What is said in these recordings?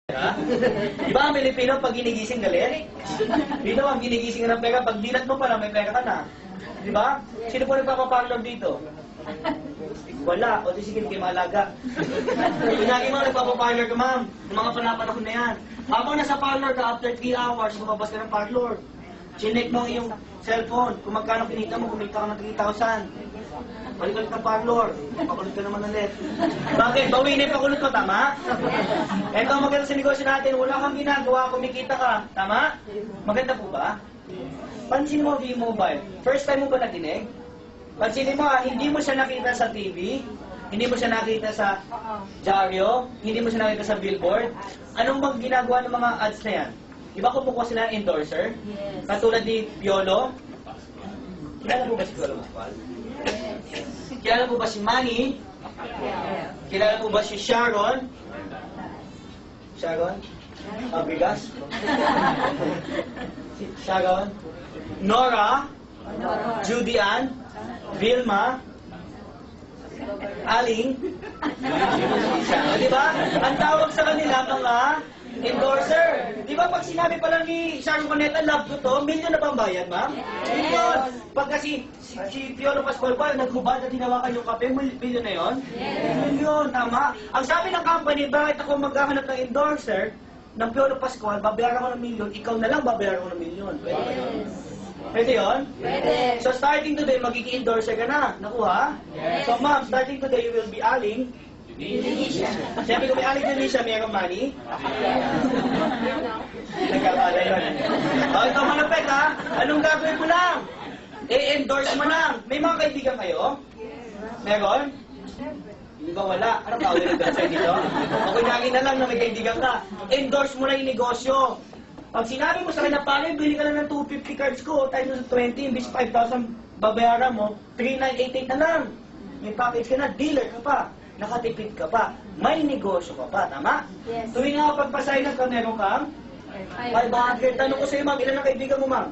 Ha? Di ba ang Pilipino pag ginigising galit? Dito ang ginigising ka ng pera, pag dilat mo pala may pera ka na. Di ba? Sino po nagpapaparlor dito? Wala. O di sige, hindi kayo malaga. Pinagi mo nagpapaparlor ka, ma'am. Yung mga panapanahon na yan. Habang nasa parlor ka, after 3 hours, lumabas ka ng parlor. Chinek mo yung cellphone. Kung magkano kinita mo, kumita ka ng 3,000. Balik ulit ng parlor. Pakulot ka naman ulit. Bakit? Bawi na yung pakulot ko, tama? Ito ang maganda sa negosyo natin. Wala kang ginagawa, kumikita ka. Tama? Maganda po ba? Pansin mo, V-Mobile. First time mo ba natinig? Pansinin mo, hindi mo siya nakita sa TV, hindi mo siya nakita sa dyaryo, hindi mo siya nakita sa billboard. Anong bang ginagawa ng mga ads na yan? Iba kumukuha sila ng endorser? Yes. Katulad ni Piolo. Kilala mo ba si Piolo Pascual? Kilala mo ba si Manny? Kilala mo ba si Sharon? Sharon? Fabregas? Sharon? Nora? Judy Ann? Vilma? Aling? Di ba? Ang tawag sa kanila mga endorser. Di ba pag sinabi pa lang ni Sharon Cuneta, love ko to, milyon na bang bayad, ma'am? Milyon. Pag kasi si Piolo Pascual pa, naghubad at hinawakan yung kape, milyon na yun? Milyon, tama. Ang sabi ng company, bakit ako maghahanap ng endorser ng Piolo Pascual, babayaran ko ng milyon, ikaw na lang babayaran ko ng milyon. Pwede ba yun? Pwede yun? Pwede. So starting today, magiging endorser ka na. Nakuha? Yes. So ma'am, starting today, you will be aling Denisha. Siyempre kung may aling Denisha, mayroong money? Nagkakala yun. O, ito malapit ha. Anong gagawin mo lang? E-endorse mo lang. May mga kaibigan kayo? Meron? Hindi ba wala? Anong tawag yung endorser dito? O kunyari na lang na may kaibigan ka. Endorse mo lang yung negosyo. Pag sinabi mo sa akin na pare, bili ka lang ng 250 cards ko, tayo sa 20, imbis 5,000 babayaran mo, 3,988 na lang. May package ka na, dealer ka pa, nakatipid ka pa, may negosyo ka pa, tama? Yes. Tuwing nga pagpasign ka, meron kang 500. Tanong ko sa'yo, ma'am, ilan ang kaibigan mo, ma'am?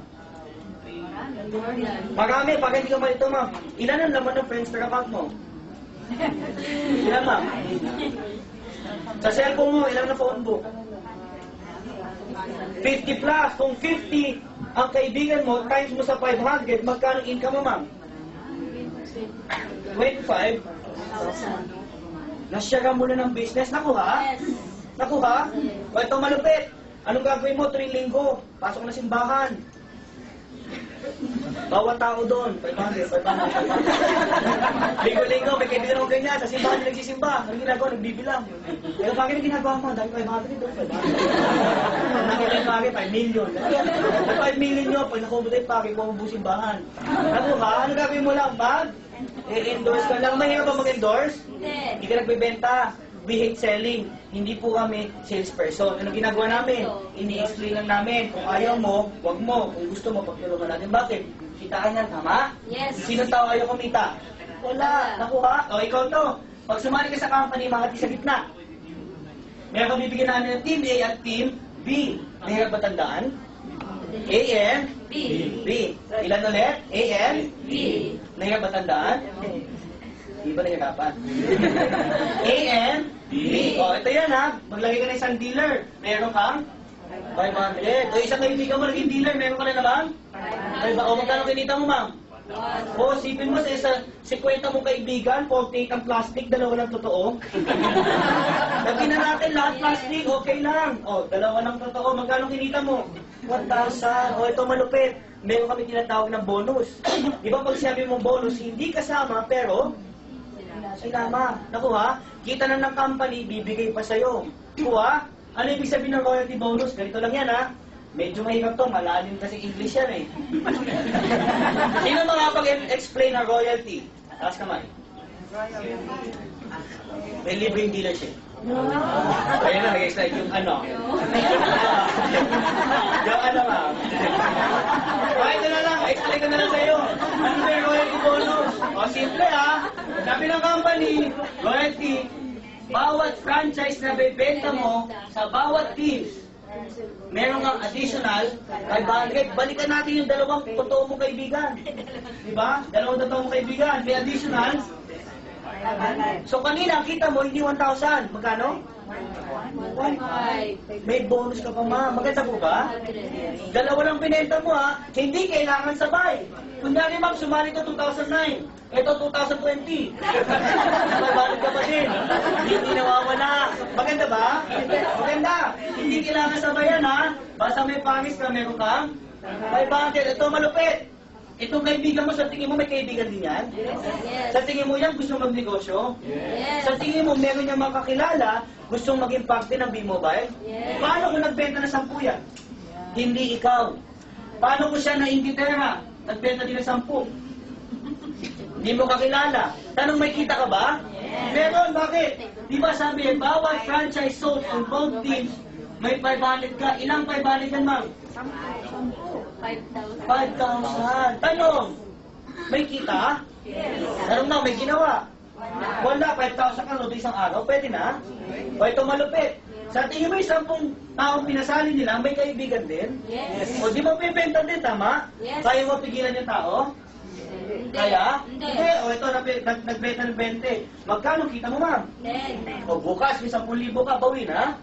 Marami, pag hindi ka malito, ma'am. Ilan ang laman ng Friendster account mo? Ilan, ma'am? Sa cellphone mo, ilan na phone book? 50 plus. Kung 50 ang kaibigan mo, times mo sa 500, magkano income mo, ma'am? 25. Nasyaga mo na ng business. Nakuha? Nakuha? O ito malupit. Anong gagawin mo? 3 linggo. Pasok na simbahan. Bawat tao doon. 500, 500. Linggo-linggo, may kaibigan ako ganyan. Sa simbahan na nagsisimba. Anong ginagawa? Nagbibilang. Pero bakit ang ginagawa mo? Dahil 500 doon, 500. Nakita yung pake, 5 million. 5 million nyo, pag nakumutay yung pake, kung mabusin bahan. Nakuha? Ano gagawin mo lang? E-endorse ka lang. Mahirap ba mag-endorse? Hindi ka nagbibenta. We hate selling. Hindi po kami salesperson. Ano ginagawa namin? Ini-explain lang namin. Kung ayaw mo, wag mo. Kung gusto mo, pagtulungan natin. Bakit? Kitaan yan, tama? Yes. Sino tao ayaw kumita? Wala. Nakuha? O, ikaw to. Pag sumali ka sa company, makati sa gitna. Meron kang bibigyan namin ng team A at team B. Mahirap ba tandaan? A and B. Ilan ulit? A and B. Mahirap ba tandaan? Di ba nahirapan? A and B. O, ito yan ha. Maglagay ka ng isang dealer. Meron kang 500. O, isang kaibigan mo naging dealer. Meron ka na naman? O, magkano kinita mo, ma'am? O, sipin mo sa 50 mong kaibigan, 48 ang plastic, dalawa lang totoo. Lagyan na natin lahat plastic, okay lang. O, dalawa lang totoo. Magkano kinita mo? 1,000. O, ito malupit. Meron kami tinatawag ng bonus. Di ba pag sinabi mong bonus, hindi kasama, pero sinama. Nakuha? Kita na ng company, bibigay pa sa'yo. Kuha? Ano ibig sabihin ng royalty bonus? Ganito lang yan, ha? Medyo mahirap to, malalim kasi English yan, eh. Sino makapag-explain ng royalty? Taas kamay. May libreng dealership. Kaya na, nag-explain yung ano. Yung ano, ma'am. Ito na lang, explain ko na lang sa'yo. Ano ba yung royalty bonus? O, simple ha. Sabi ng company, royalty, bawat franchise na bebenta mo sa bawat teams, meron kang additional 500. Balikan natin yung dalawang totoo mong kaibigan. Diba? Dalawang totoo mong kaibigan. May additional. So kanina, kita mo, hindi 1,000. Magkano? May bonus ka pa, ma'am. Maganda po ba? Dalawa lang binenta mo, ha? Hindi kailangan sabay. Kunyari, ma'am, sumali ka 2009. Ito, 2020. Mabalik ka pa din. Hindi nawawala. Maganda ba? Maganda. Hindi kailangan sabayan, ha? Basta may pangis ka, meron kang 500. Ito, malupit. Itong kaibigan mo, sa tingin mo may kaibigan din yan? Yes. Sa tingin mo yan, gusto magnegosyo? Yes. Sa tingin mo, meron niyang makakilala, gustong maging parte ng B-Mobile? Yes. Paano kung nagbenta na 10 yan? Hindi ikaw. Paano kung siya na Inglaterra, nagbenta din ng 10? Hindi mo kakilala. Tanong, may kita ka ba? Yes. Meron, bakit? Di ba sabi, bawat franchise sold on both teams, may 500 ka. Ilang 500 yan, ma'am? 5,000. 5,000. Tanong, may kita? Yes. Tanong na, may ginawa? Wala, 5,000 ka no, isang araw, pwede na? O ito malupit. Sa tingin mo, 10 taong pinasali nila, may kaibigan din? Yes. O di mo pibenta din, tama? Yes. Kaya mo pigilan yung tao? Hindi. Kaya? Hindi. O ito, nagbenta ng 20. Magkano kita mo, ma'am? 10. O bukas, may 10,000 ka, bawi na?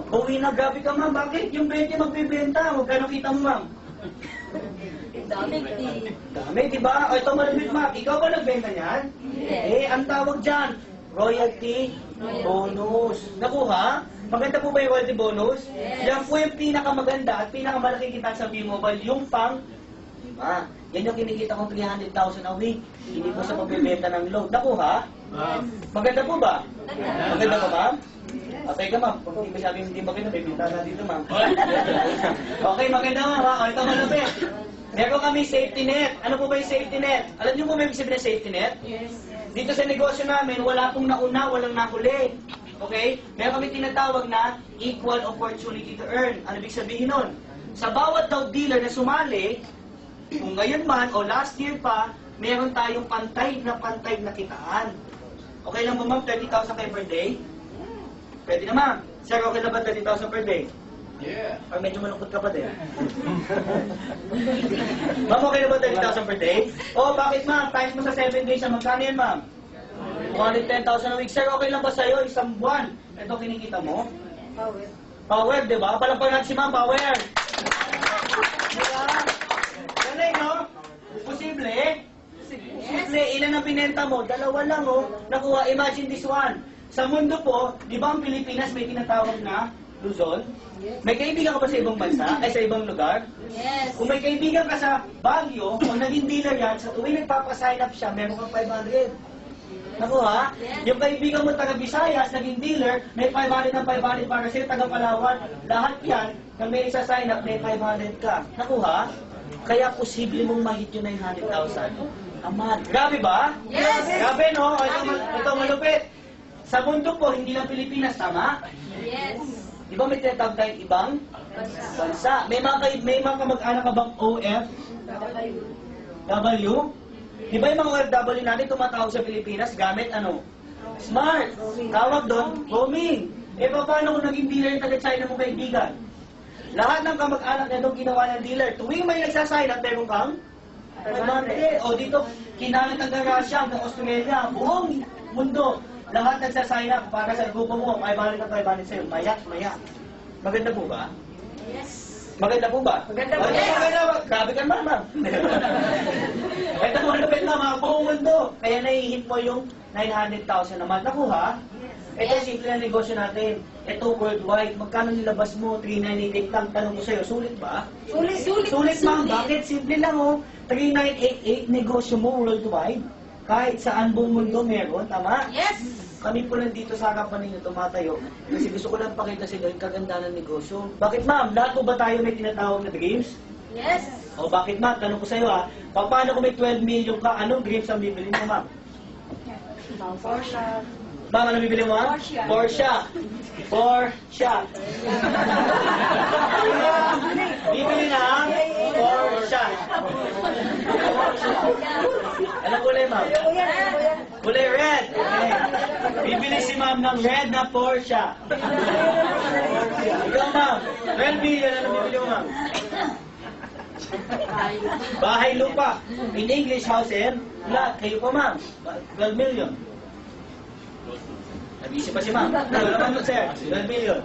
Bawi na, gabi ka, ma'am. Bakit? Yung 20 magbibenta. Magkano kita mo, ma'am? Dami. Dami, di ba? O ito malupit, ma'am. Ikaw ba nagbenta niyan? Hindi. Ang tawag dyan, royalty bonus. Nakuha? Maganda po ba yung royalty bonus? Yes. Yan po yung pinakamaganda at pinakamalaking kita sa B-Mobile, yung pang, yan yung kinikita kong 300,000 a week. Hindi po sa pagbibenta ng load. Nakuha? Maganda po ba? Maganda po, ma'am? Okay ka, ma'am. Kung hindi masyadong hindi maganda, may pinta na dito, ma'am. Okay, maganda, ma'am. O, ito malapit. Meron kami safety net. Ano po ba yung safety net? Alam niyo po may ibig sabihin ng safety net? Yes. Dito sa negosyo namin, wala pong nauna, walang nahuli. Okay? Meron kami tinatawag na equal opportunity to earn. Ano ibig sabihin nun? Sa bawat daw dealer na sumali, kung ngayon man o last year pa, meron tayong pantay na kitaan. Okay lang ba, ma'am? 30,000 kayo per day? Pwede na, ma'am. Sir, okay na ba 30,000 per day? Yeah. Or medyo malungkot ka pa din. Ma'am, okay na ba 30,000 per day? Oh, bakit, ma'am? Times mo sa 7 days, magkano yan, ma'am? 110,000 a week. Sir, okay lang ba sa'yo? Isang buwan. Ito kinikita mo? Power, di ba? Palampagan si ma'am, power. Diba? Ganay, no? Posible? Posible. Ilan ang pinenta mo? Dalawa lang, oh. Nakuha. Imagine this one. Sa mundo po, di ba ang Pilipinas may tinatawag na Luzon? May kaibigan ka ba sa ibang bansa? Ay, sa ibang lugar? Yes. Kung may kaibigan ka sa Baguio, kung naging dealer yan, sa tuwing nagpapasign up siya, meron kang 500. Nakuha? Yung kaibigan mo taga Visayas, naging dealer, may 500 ng 500 para sa'yo, taga Palawan. Lahat yan, na may isa-sign up, may 500 ka. Nakuha? Kaya posible mong mahit yung 900,000. Amat. Grabe ba? Yes. Grabe, no? Ito malupit. Sa mundo po, hindi lang Pilipinas, tama? Yes. Di ba may tinatawag tayong ibang bansa? May mga kamag-anak ka bang OF? W? Di ba yung mga OFW natin tumatawag sa Pilipinas gamit ano? Smart. Tawag doon, roaming. E paano kung naging dealer yung taga-China mo kaibigan? Lahat ng kamag-anak na doon ginawa ng dealer. Tuwing may nagsasign up, meron kang 500. O dito, kinalat hanggang Russia, hanggang Australia, buong mundo. Lahat nagsasign up para sa grupo mo, 500 na 500 sa'yo. Maya. Maganda po ba? Yes. Maganda po ba? Maganda po. Maganda. Grabe ka naman, ma'am. Ito mo napit na mga buong mundo. Kaya nahihit mo yung 900,000 naman. Nakuha? Ito simple na negosyo natin. Ito worldwide. Magkano nilabas mo? 3,988 lang. Tanong ko sa'yo, sulit ba? Sulit, ma'am. Bakit? Simple lang, oh. 3,988 negosyo mo worldwide. Kahit saan buong mundo meron, tama? Yes. Kami po nandito sa harapan ninyo tumatayo kasi gusto ko lang pakita sa inyo yung kaganda ng negosyo. Bakit, ma'am? Lahat po ba tayo may tinatawag na dreams? Yes. O bakit, ma'am? Tanong ko sa iyo, ha? Paano kung may 12 million ka, anong dreams ang bibili mo, ma'am? Porsche. Ma'am, ano bibili mo, ma'am? Porsche. Bibili na ang Porsche. Anong kulay, ma'am? Kulay red. Okay. Bibili si ma'am ng red na Porsche. Ikaw, ma'am. 12 million. Ano bibili mo, ma'am? Bahay lupa. In English, house and lot. Kayo pa, ma'am. 12 million. Nag-iisip pa si ma'am. Ano naman mo, sir? 12 million.